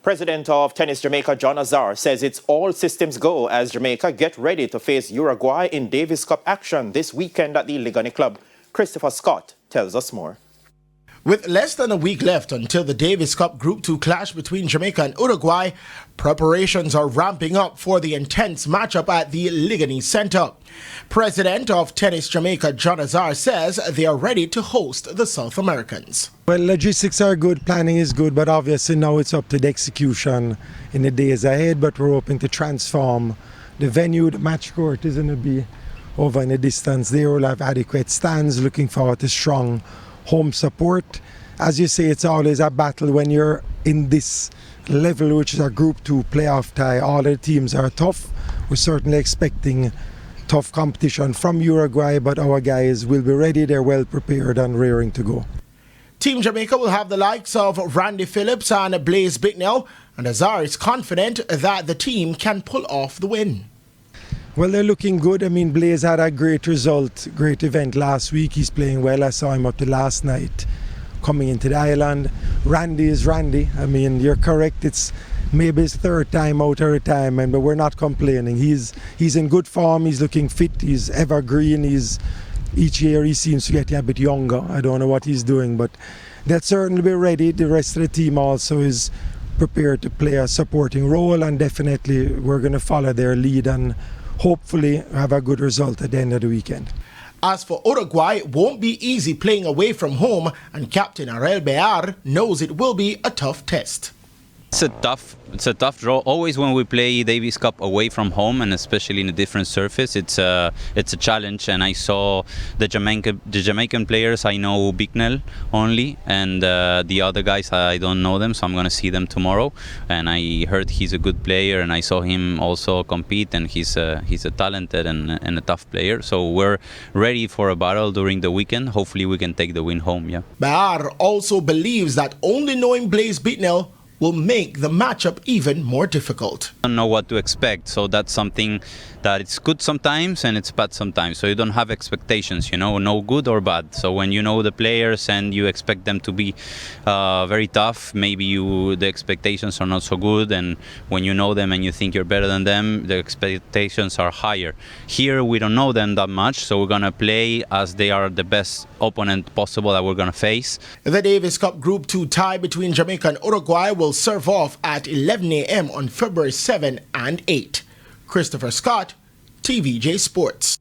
President of Tennis Jamaica, John Azar, says it's all systems go as Jamaica get ready to face Uruguay in Davis Cup action this weekend at the Ligani Club. Christopher Scott tells us more. With less than a week left until the Davis Cup Group 2 clash between Jamaica and Uruguay, preparations are ramping up for the intense matchup at the Ligani Center. President of Tennis Jamaica, John Azar, says they are ready to host the South Americans. Well, logistics are good, planning is good, but obviously now it's up to the execution in the days ahead. But we're hoping to transform the venue. The match court is going to be over in the distance. They will have adequate stands, looking forward to strong home support. As you say, it's always a battle when you're in this level, which is a Group 2 playoff tie. All the teams are tough. We're certainly expecting tough competition from Uruguay, but our guys will be ready. They're well prepared and raring to go. Team Jamaica will have the likes of Randy Phillips and Blaze Bicknell, and Azar is confident that the team can pull off the win. Well, they're looking good. I mean, Blaze had a great result, great event last week. He's playing well. I saw him up to last night coming into the island. Randy is Randy. I mean, you're correct. It's maybe his third time out of retirement, but we're not complaining. He's in good form. He's looking fit. He's evergreen. Each year he seems to get a bit younger. I don't know what he's doing, but they'll certainly be ready. The rest of the team also is prepared to play a supporting role, and definitely we're going to follow their lead and hopefully have a good result at the end of the weekend. As for Uruguay, it won't be easy playing away from home, and Captain Arel Bear knows it will be a tough test. It's a tough draw. Always when we play Davis Cup away from home, and especially in a different surface, it's a challenge. And I saw the Jamaican players. I know Bicknell only, and the other guys I don't know them, so I'm gonna see them tomorrow. And I heard he's a good player, and I saw him also compete, and he's a talented and a tough player. So we're ready for a battle during the weekend. Hopefully we can take the win home. Yeah. Bear also believes that only knowing Blaze Bicknell will make the matchup even more difficult. I don't know what to expect, so that's something that it's good sometimes and it's bad sometimes. So you don't have expectations, no good or bad. So when you know the players and you expect them to be very tough, maybe the expectations are not so good, and when you know them and you think you're better than them, the expectations are higher. Here we don't know them that much, so we're gonna play as they are the best opponent possible that we're gonna face. The Davis Cup Group 2 tie between Jamaica and Uruguay will serve off at 11 a.m. on February 7 and 8. Christopher Scott, TVJ Sports.